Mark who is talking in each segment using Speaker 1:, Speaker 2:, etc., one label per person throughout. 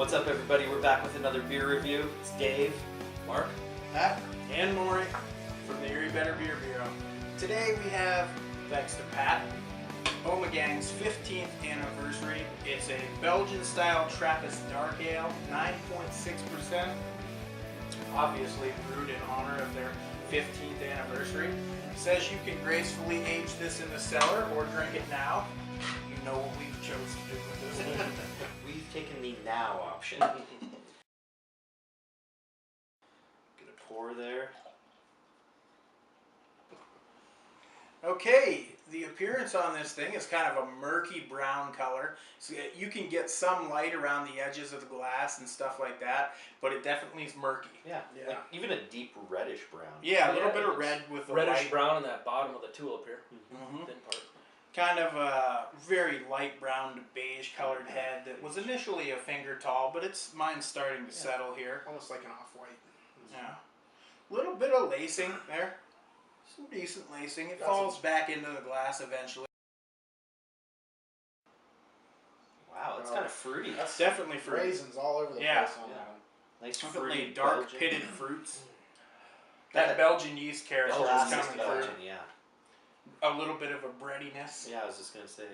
Speaker 1: What's up, everybody? We're back with another beer review. It's Dave, Mark,
Speaker 2: Pat, and Maury from the Erie Better Beer Bureau. Today we have, thanks to Pat, Ommegang's 15th anniversary. It's a Belgian-style Trappist dark ale, 9.6%. Obviously brewed in honor of their 15th anniversary. Says you can gracefully age this in the cellar or drink it now. You know what we've chosen to do with this one.
Speaker 1: We've taken the now option. Get a pour there.
Speaker 2: Okay, the appearance on this thing is kind of a murky brown color. So you can get some light around the edges of the glass and stuff like that, but it definitely is murky.
Speaker 1: Yeah, like even a deep reddish brown.
Speaker 2: Yeah, a little bit of red with the
Speaker 3: reddish
Speaker 2: light.
Speaker 3: brown in that bottom of the tulip here.
Speaker 2: Mm-hmm.
Speaker 3: Thin part.
Speaker 2: Kind of a very light brown to beige colored head that was initially a finger tall, but mine's starting to settle here.
Speaker 4: Almost like an off-white.
Speaker 2: Yeah. Little bit of lacing there. Some decent lacing. It falls back into the glass eventually.
Speaker 1: Wow, it's kind of fruity.
Speaker 2: That's definitely fruity.
Speaker 4: Raisins all over the
Speaker 2: Yeah.
Speaker 4: place on that one.
Speaker 1: Nice
Speaker 2: Definitely
Speaker 1: fruity
Speaker 2: dark
Speaker 1: Belgian.
Speaker 2: pitted fruits. That Belgian yeast character is
Speaker 1: Classic
Speaker 2: coming
Speaker 1: Belgian,
Speaker 2: through.
Speaker 1: yeah.
Speaker 2: A little bit of a breadiness.
Speaker 1: Yeah, I was just gonna say,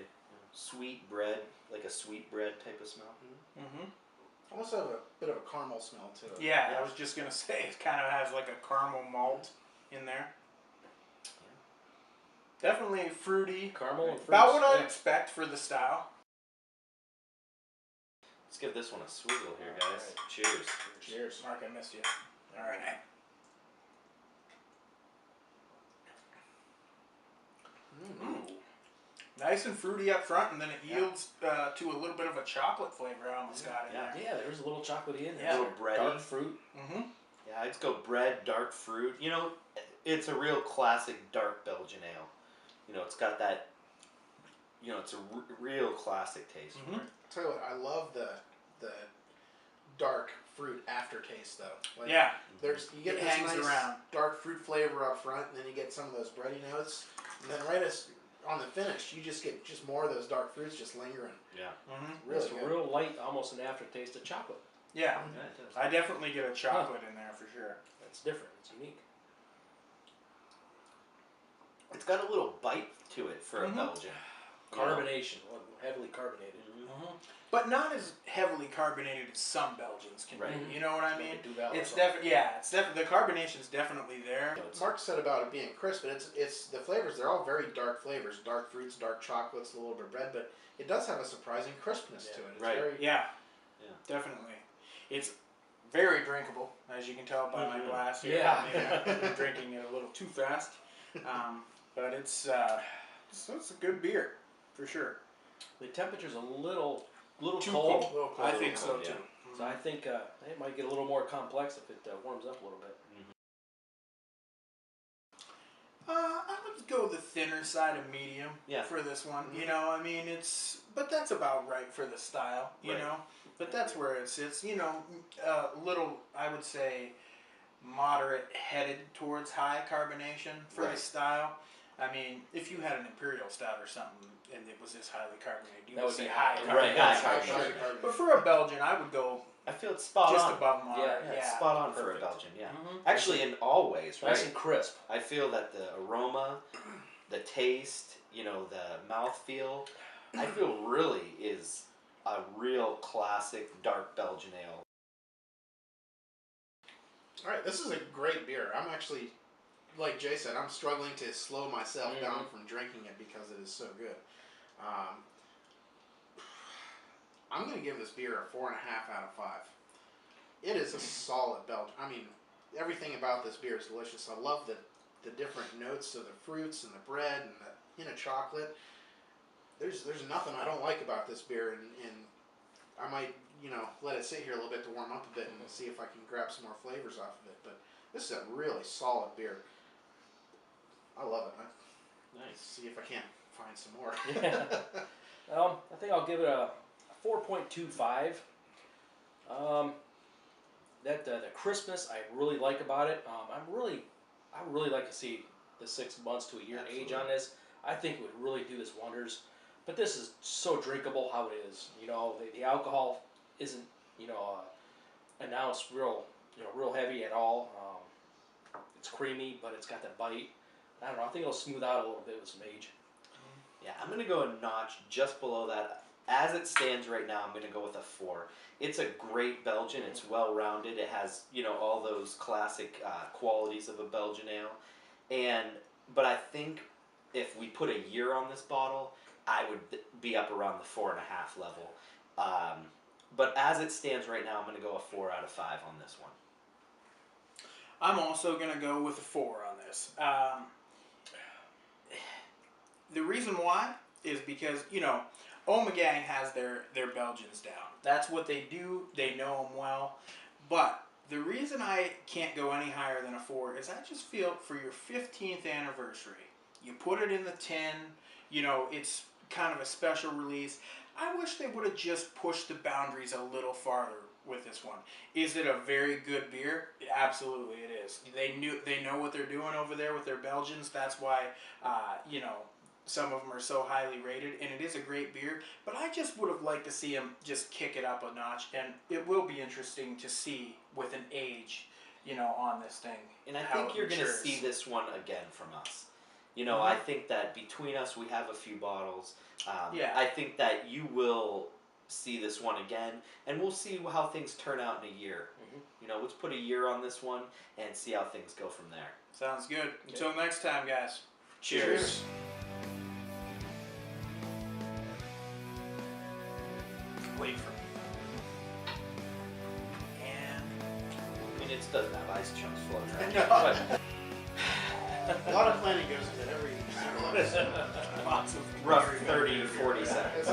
Speaker 1: sweet bread, like a sweet bread type of smell.
Speaker 2: Mm-hmm.
Speaker 4: Almost have a bit of a caramel smell to it.
Speaker 2: Yeah, I was just gonna say it kind of has like a caramel malt in there. Definitely fruity.
Speaker 3: Caramel and fruits.
Speaker 2: About what I'd expect for the style.
Speaker 1: Let's give this one a swiggle here, guys.
Speaker 3: Alright.
Speaker 1: Cheers.
Speaker 4: Cheers.
Speaker 2: Mark, I missed you. All right. Nice and fruity up front, and then it yields to a little bit of a chocolate flavor. I almost got in there.
Speaker 3: Yeah, there's a little chocolatey in there.
Speaker 2: Yeah.
Speaker 1: A little bready.
Speaker 3: Dark fruit.
Speaker 2: Mm-hmm.
Speaker 1: Yeah, I'd go bread, dark fruit. You know, it's a real classic dark Belgian ale. You know, it's got that, you know, it's a real classic taste.
Speaker 2: Mhm.
Speaker 4: Tell you what, I love the dark fruit aftertaste though. Like,
Speaker 2: Yeah.
Speaker 4: you get
Speaker 2: It
Speaker 4: this
Speaker 2: hangs
Speaker 4: nice
Speaker 2: around.
Speaker 4: dark fruit flavor up front, and then you get some of those bready notes, and then right as on the finish, you just get more of those dark fruits just lingering.
Speaker 1: Yeah.
Speaker 2: Mm-hmm.
Speaker 4: Really
Speaker 3: It's
Speaker 4: good.
Speaker 3: real light, almost an aftertaste of chocolate.
Speaker 2: Yeah.
Speaker 1: Yeah, it does.
Speaker 2: I definitely get a chocolate in there for sure.
Speaker 3: That's different. It's unique.
Speaker 1: It's got a little bite to it for a
Speaker 2: Mhm.
Speaker 1: Belgian.
Speaker 3: Carbonation, heavily carbonated.
Speaker 2: Mm-hmm. But not as heavily carbonated as some Belgians can
Speaker 1: Right.
Speaker 2: be. You know what I
Speaker 3: Like
Speaker 2: mean?
Speaker 3: a Duvel or
Speaker 2: It's
Speaker 3: something.
Speaker 2: definitely the carbonation's definitely there.
Speaker 1: You know, it's-
Speaker 4: Mark said about it being crisp, but it's the flavors. They're all very dark flavors, dark fruits, dark chocolates, a little bit of bread, but it does have a surprising crispness to it. It's
Speaker 1: Right.
Speaker 4: very
Speaker 2: Yeah.
Speaker 1: Yeah.
Speaker 2: Definitely. It's very drinkable, as you can tell by my
Speaker 1: Mhm.
Speaker 2: glass here.
Speaker 3: Yeah.
Speaker 2: I'm drinking it a little too fast. But it's a good beer, for sure.
Speaker 3: The temperature's a little
Speaker 2: Too
Speaker 3: cold.
Speaker 2: cold.
Speaker 4: little cold.
Speaker 2: I think so,
Speaker 1: yeah.
Speaker 2: too.
Speaker 3: So I think it might get a little more complex if it warms up a little bit.
Speaker 2: I would go the thinner side of medium for this one.
Speaker 1: Mhm.
Speaker 2: You know, I mean, but that's about right for the style, you
Speaker 1: Right.
Speaker 2: know. But that's where it sits, you know, a little, I would say, moderate headed towards high carbonation for the
Speaker 1: Right.
Speaker 2: style. I mean, if you had an imperial stout or something and it was this highly carbonated, you
Speaker 3: That
Speaker 2: would
Speaker 3: would
Speaker 2: say
Speaker 3: be
Speaker 2: high
Speaker 3: high.
Speaker 2: carbonation.
Speaker 1: Right,
Speaker 4: It's
Speaker 1: high
Speaker 4: high
Speaker 1: carbonation.
Speaker 4: carbonation.
Speaker 2: But for a Belgian, I would go
Speaker 1: I feel it's spot
Speaker 2: just
Speaker 1: on.
Speaker 2: above moderate.
Speaker 3: Yeah,
Speaker 1: Yeah, it's
Speaker 2: Yeah.
Speaker 1: spot on for a
Speaker 2: Perfect.
Speaker 1: Belgian, yeah.
Speaker 2: Mhm.
Speaker 1: Actually, in all ways, right?
Speaker 3: Nice and crisp.
Speaker 1: I feel that the aroma, the taste, you know, the mouthfeel, I feel really is a real classic dark Belgian ale.
Speaker 4: All right, this is a great beer. I'm actually, like Jay said, I'm struggling to slow myself down from drinking it because it is so good. I'm going to give this beer a 4.5 out of 5. It is a solid Belgian. I mean, everything about this beer is delicious. I love the different notes of the fruits and the bread and the hint of chocolate. There's nothing I don't like about this beer, and I might, you know, let it sit here a little bit to warm up a bit and see if I can grab some more flavors off of it. But this is a really solid beer. I love it. Let's
Speaker 1: Nice.
Speaker 4: see if I can't find some more.
Speaker 3: I think I'll give it a 4.25. The crispness I really like about it. I really like to see the 6 months to a year age on this. I think it would really do this wonders. But this is so drinkable how it is. You know, the alcohol isn't and now it's real heavy at all. It's creamy, but it's got that bite. I don't know. I think it'll smooth out a little bit with some age.
Speaker 1: Yeah, I'm gonna go a notch just below that. As it stands right now, I'm gonna go with a 4. It's a great Belgian. It's well rounded. It has all those classic qualities of a Belgian ale, but I think if we put a year on this bottle, I would be up around the 4.5 level. But as it stands right now, I'm gonna go a 4 out of 5 on this one.
Speaker 2: I'm also going to go with a 4 on this. The reason why is because, Ommegang has their Belgians down. That's what they do. They know them well. But the reason I can't go any higher than a 4 is I just feel for your 15th anniversary, you put it in the tin, it's kind of a special release. I wish they would have just pushed the boundaries a little farther with this one. Is it a very good beer? Absolutely it is. They know what they're doing over there with their Belgians. That's why some of them are so highly rated, and it is a great beer. But I just would have liked to see them just kick it up a notch, and it will be interesting to see with an age, on this thing.
Speaker 1: And I think you're going to see this one again from us. I think that between us we have a few bottles. I think that you will see this one again, and we'll see how things turn out in a year. Let's put a year on this one and see how things go from there.
Speaker 2: Sounds good. Until next time, guys.
Speaker 1: Cheers.
Speaker 2: Wait for me. And
Speaker 1: I mean, it doesn't have ice chunks floating around.
Speaker 4: No. A lot of planning goes into every single episode.
Speaker 2: lots of
Speaker 1: Rough 30, 40 seconds.